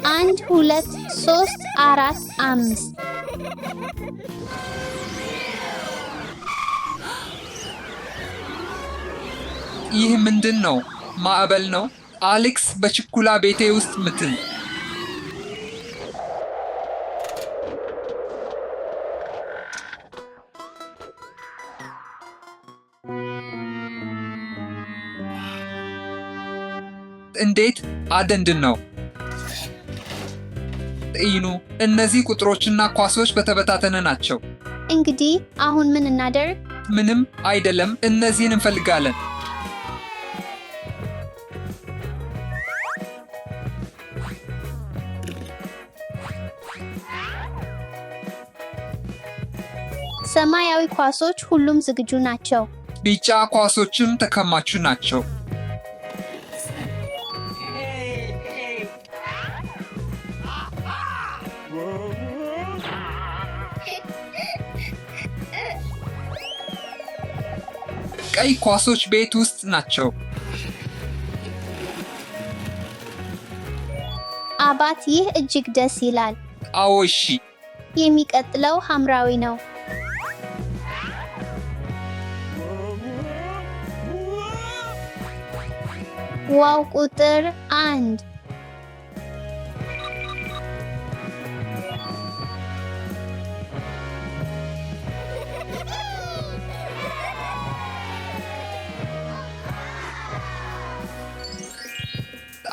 1 2 3 4 5 ይህ ምንድን ነው? ማዕበል ነው? አሌክስ በችኩላ ቤቴ ውስጥ ምትን። እንዴት አደንድን ነው? ኢኑ እነዚህ ቁጥሮችና ኳሶች በተበታተነ ናቸው። እንግዲህ አሁን ምን እናደርግ? ምንም አይደለም፣ እነዚህን እንፈልጋለን። ሰማያዊ ኳሶች ሁሉም ዝግጁ ናቸው። ቢጫ ኳሶችም ተከማቹ ናቸው። ቀይ ኳሶች ቤት ውስጥ ናቸው። አባት፣ ይህ እጅግ ደስ ይላል። አዎ፣ እሺ። የሚቀጥለው ሐምራዊ ነው። ዋው! ቁጥር 1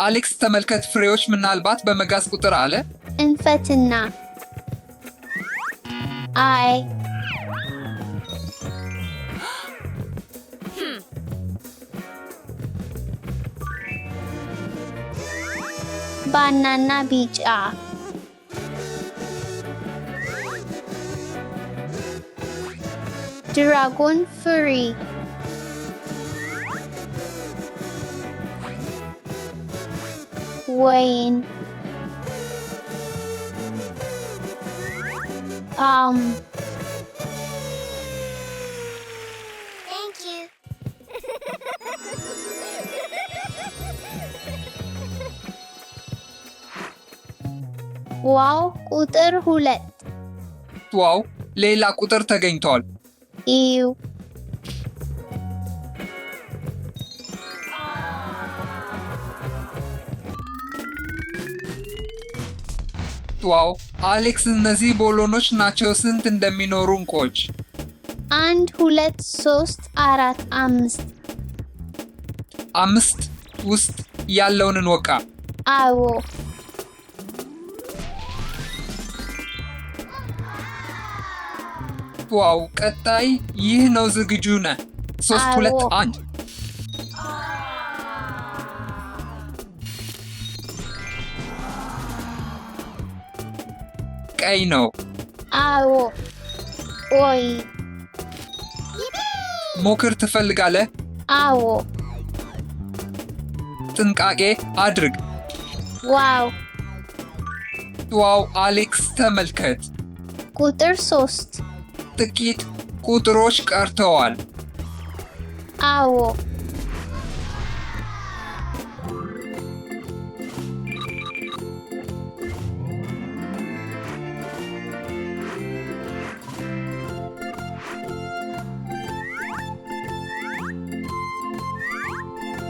አሌክስ ተመልከት፣ ፍሬዎች ምናልባት በመጋዝ ቁጥር አለ። እንፈትና አይ ባናና ቢጫ ድራጎን ፍሪ ወይን Thank you. ዋው! ቁጥር 2 ዋው! ሌላ ቁጥር ተገኝቷል። ኢዩ ዋው! አሌክስ፣ እነዚህ ቦሎኖች ናቸው። ስንት እንደሚኖሩ እንቆች። 1 2 3 4 5 5 ውስጥ ያለውን እንወቃ። አዎ፣ ዋው! ቀጣይ ይህ ነው። ዝግጁ ነህ? 3 2 1 ቀይ ነው። አዎ። ኦይ ሞክር ትፈልጋለህ? አዎ። ጥንቃቄ አድርግ። ዋው! ዋው! አሌክስ ተመልከት። ቁጥር 3 ጥቂት ቁጥሮች ቀርተዋል። አዎ።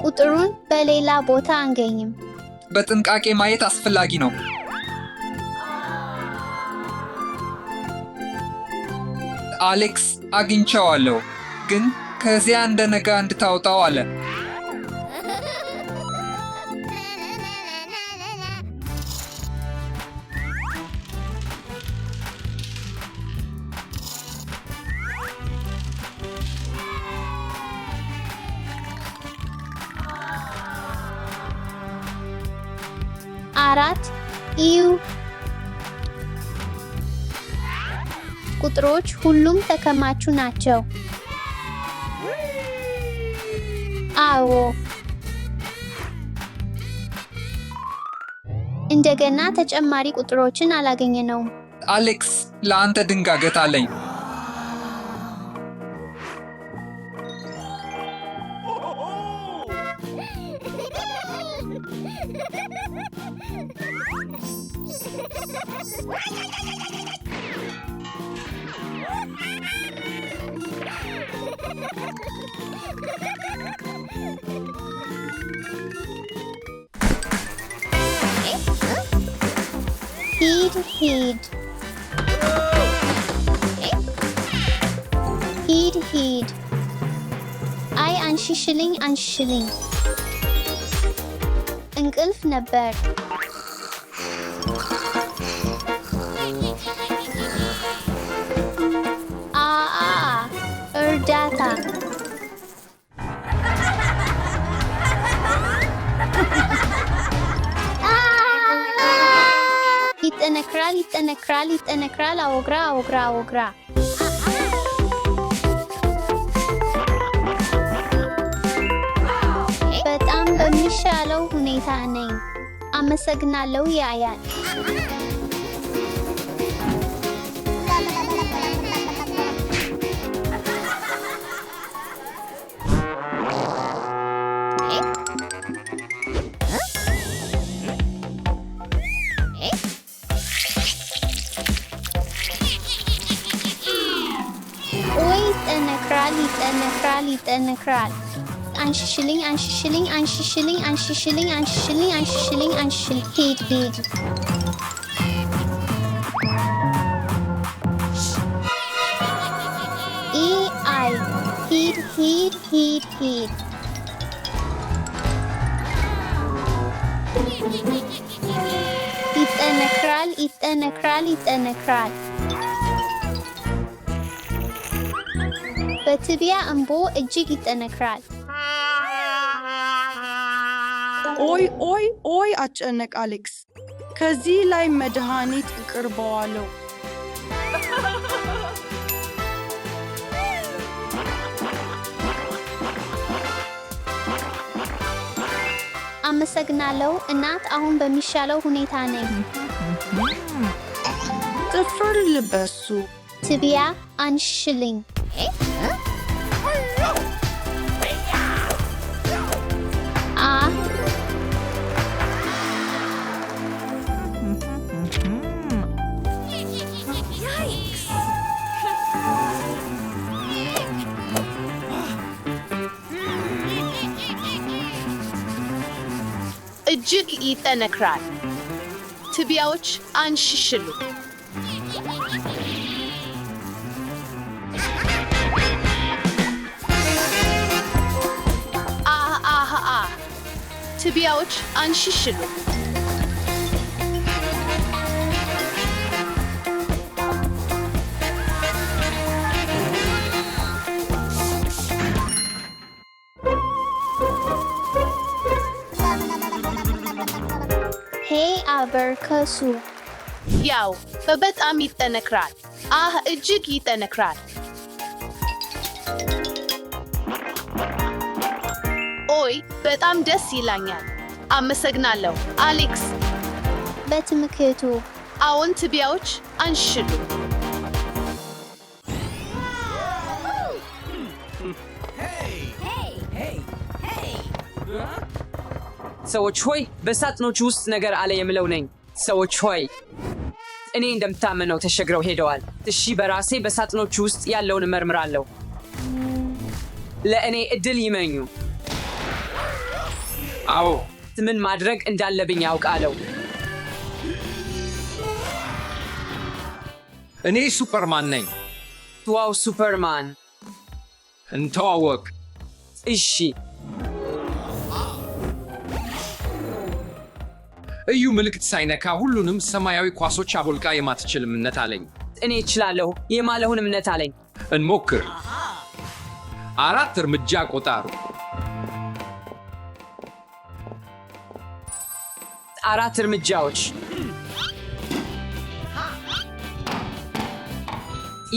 ቁጥሩን በሌላ ቦታ አንገኝም። በጥንቃቄ ማየት አስፈላጊ ነው። አሌክስ አግኝቼዋለሁ፣ ግን ከዚያ እንደነጋ እንድታወጣው አለ። አራት ኢዩ ቁጥሮች ሁሉም ተከማቹ ናቸው። አዎ። እንደገና ተጨማሪ ቁጥሮችን አላገኘነውም። አሌክስ፣ ለአንተ ድንጋጌት አለኝ። Heed, heed. Heed, heed. አይ አንሽሽልኝ አንሽሽልኝ እንቅልፍ ነበር እርዳታ ይጠነክራል ይጠነክራል ይጠነክራል አወግራ አወግራ አወግራ በጣም በሚሻለው ሁኔታ ነኝ አመሰግናለሁ ያያል ይጠነክራል አንሽሽልኝ አንሽሽልኝ አንሽሽልኝ አንሽሽልኝ አንሽሽልኝ አንሽሽልኝ አንሽሽል ሂድ ሂድ አይ ሂድ ሂድ ሂድ ሂድ ይጠነክራል ይጠነክራል ይጠነክራል በትቢያ እንቦ እጅግ ይጠነክራል ኦይ አጨነቅ አሌክስ ከዚህ ላይ መድኃኒት እቅርበዋለሁ አመሰግናለሁ እናት አሁን በሚሻለው ሁኔታ ነኝ ጥፍር ልበሱ ትቢያ አንሽልኝ እጅግ ይጠነክራል ትቢያዎች አንሽሽሉ ትቢያዎች አንሽሽሉ አበርከሱ ያው በጣም ይጠነክራል እጅግ ይጠነክራል ኦይ በጣም ደስ ይላኛል አመሰግናለሁ አሌክስ በትምክህቱ አዎን ትቢያዎች አንሽሉ ሰዎች ሆይ በሳጥኖች ውስጥ ነገር አለ የምለው ነኝ ሰዎች ሆይ እኔ እንደምታመነው ተሸግረው ሄደዋል እሺ በራሴ በሳጥኖች ውስጥ ያለውን መርምራለሁ ለእኔ እድል ይመኙ አዎ ምን ማድረግ እንዳለብኝ ያውቃለሁ እኔ ሱፐርማን ነኝ ዋው ሱፐርማን እንተዋወቅ እሺ እዩ ምልክት ሳይነካ ሁሉንም ሰማያዊ ኳሶች አቦልቃ የማትችል እምነት አለኝ እኔ እችላለሁ የማለሁን እምነት አለኝ እንሞክር 4 እርምጃ ቆጣሩ 4 እርምጃዎች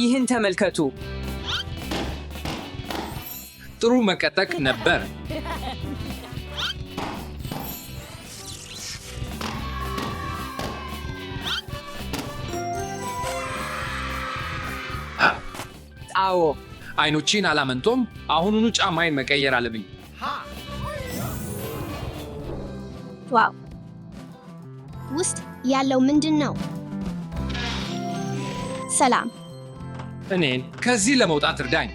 ይህን ተመልከቱ ጥሩ መቀጠቅ ነበር አዎ አይኖቼን አላመንቶም አሁኑኑ ጫማዬን መቀየር አለብኝ ዋው ውስጥ ያለው ምንድን ነው ሰላም። እኔን ከዚህ ለመውጣት እርዳኝ።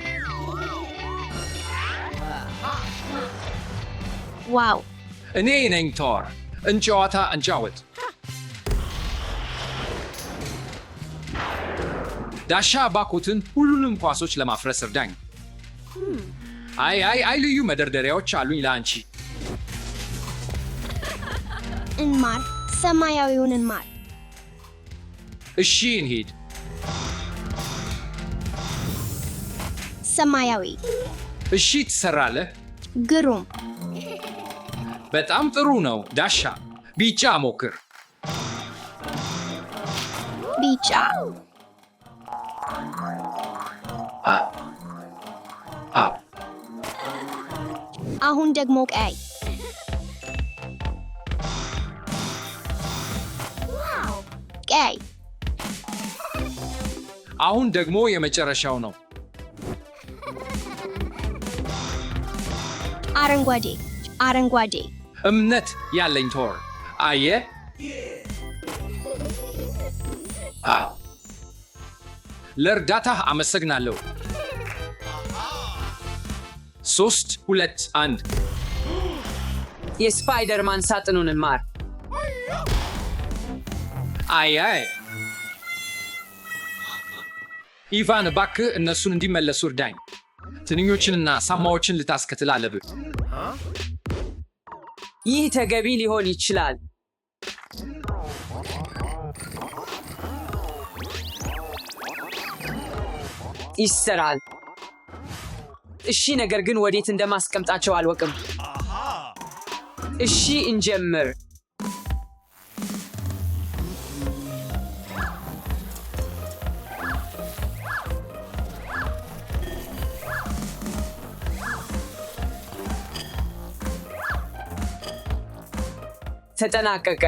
ዋው! እኔ ነኝ ቶር። እንጨዋታ እንጫወት። ዳሻ ባኮትን ሁሉንም ኳሶች ለማፍረስ እርዳኝ። አይ ልዩ መደርደሪያዎች አሉኝ ለአንቺ። እንማር። ሰማያዊውን እንማር። እሺ እንሂድ። ሰማያዊ። እሺ ትሰራለህ። ግሩም። በጣም ጥሩ ነው። ዳሻ ቢጫ ሞክር። ቢጫ። አሁን ደግሞ ቀይ። ቀይ። አሁን ደግሞ የመጨረሻው ነው። አረንጓዴ። አረንጓዴ። እምነት ያለኝ ቶር። አየህ? ለእርዳታህ አመሰግናለሁ። 3 2 1 የስፓይደርማን ሳጥኑን እንማር። አይ ኢቫን እባክህ እነሱን እንዲመለሱ እርዳኝ። ትንኞችንና ሳማዎችን ልታስከትል አለብህ። ይህ ተገቢ ሊሆን ይችላል። ይሰራል። እሺ፣ ነገር ግን ወዴት እንደማስቀምጣቸው አልወቅም። እሺ፣ እንጀምር። ተጠናቀቀ።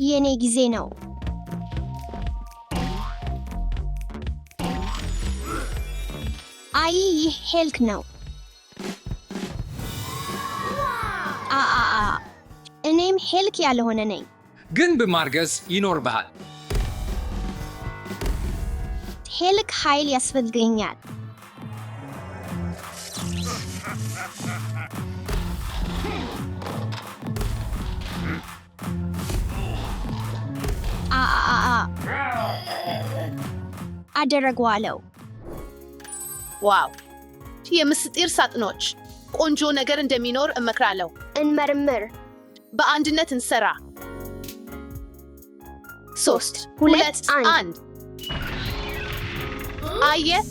የኔ ጊዜ ነው። አይ ይህ ሄልክ ነው። እኔም ሄልክ ያልሆነ ነኝ። ግን በማርገዝ ይኖርብሃል። ሄልክ ኃይል ያስፈልገኛል። አደረገዋለሁ። ዋው! የምስጢር ሳጥኖች ቆንጆ ነገር እንደሚኖር እመክራለሁ። እንመርምር። በአንድነት እንሰራ። 3 2 2 1 አየህ?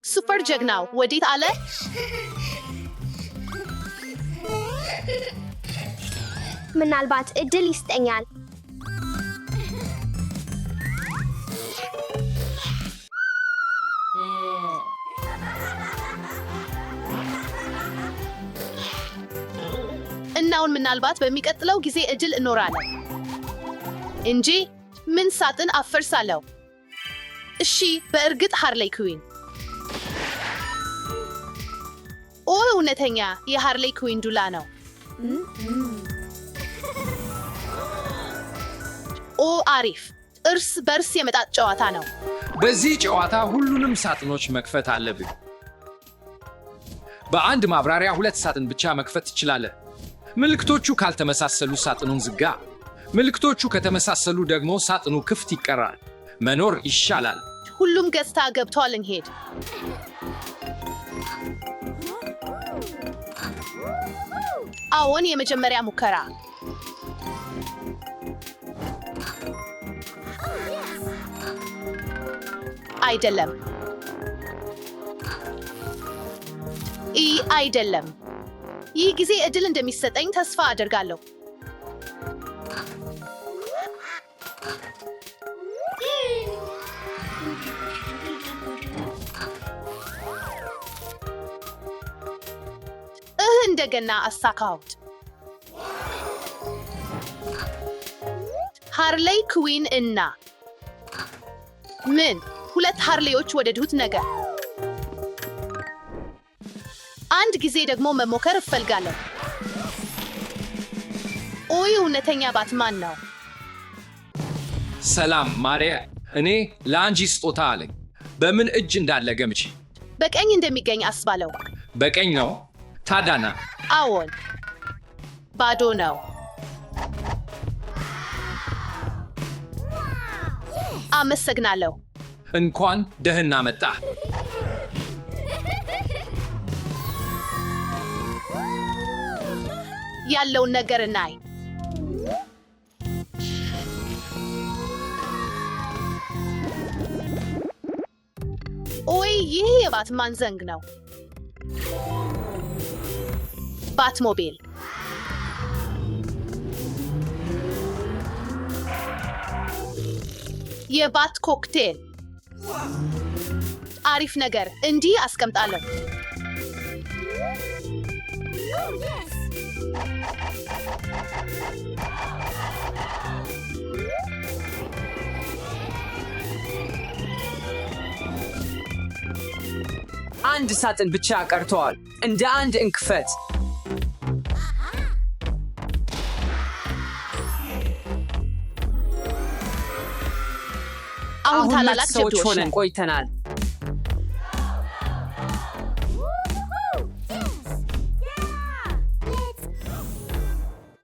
ሱፐር ጀግናው ወዴት አለ? ምናልባት እድል ይስጠኛል። እናውን ምናልባት በሚቀጥለው ጊዜ እድል እኖራለን እንጂ ምን ሳጥን አፈርሳለሁ። እሺ፣ በእርግጥ ሃርሌይ ኩዊን። ኦ እውነተኛ የሃርሌይ ኩዊን ዱላ ነው። ኦ አሪፍ! እርስ በርስ የመጣት ጨዋታ ነው። በዚህ ጨዋታ ሁሉንም ሳጥኖች መክፈት አለብህ። በአንድ ማብራሪያ 2 ሳጥን ብቻ መክፈት ትችላለህ። ምልክቶቹ ካልተመሳሰሉ ሳጥኑን ዝጋ። ምልክቶቹ ከተመሳሰሉ ደግሞ ሳጥኑ ክፍት ይቀራል። መኖር ይሻላል። ሁሉም ገጽታ ገብቷል። እንሄድ። አዎን፣ የመጀመሪያ ሙከራ። አይደለም። አይደለም። ይህ ጊዜ እድል እንደሚሰጠኝ ተስፋ አደርጋለሁ። እንደገና አሳካሁት። ሃርሌይ ኩዊን እና ምን? ሁለት ሃርሌዎች ወደዱት ነገር። አንድ ጊዜ ደግሞ መሞከር እፈልጋለሁ። ኦይ እውነተኛ ባትማን ነው። ሰላም ማሪያ፣ እኔ ለአንቺ ስጦታ አለኝ። በምን እጅ እንዳለ ገምቺ። በቀኝ እንደሚገኝ አስባለሁ። በቀኝ ነው? ታዳና? አዎን፣ ባዶ ነው። አመሰግናለሁ። እንኳን ደህና መጣ። ያለውን ነገር እናይ። ኦይ ይህ የባትማን ዘንግ ነው። ባትሞቢል። የባት ኮክቴል። አሪፍ ነገር። እንዲህ አስቀምጣለሁ። አንድ ሳጥን ብቻ ቀርተዋል። እንደ አንድ እንክፈት። አሁን አሁን ታላላቅ ሰዎች ጀብዶች ሆነን ነን። ቆይተናል።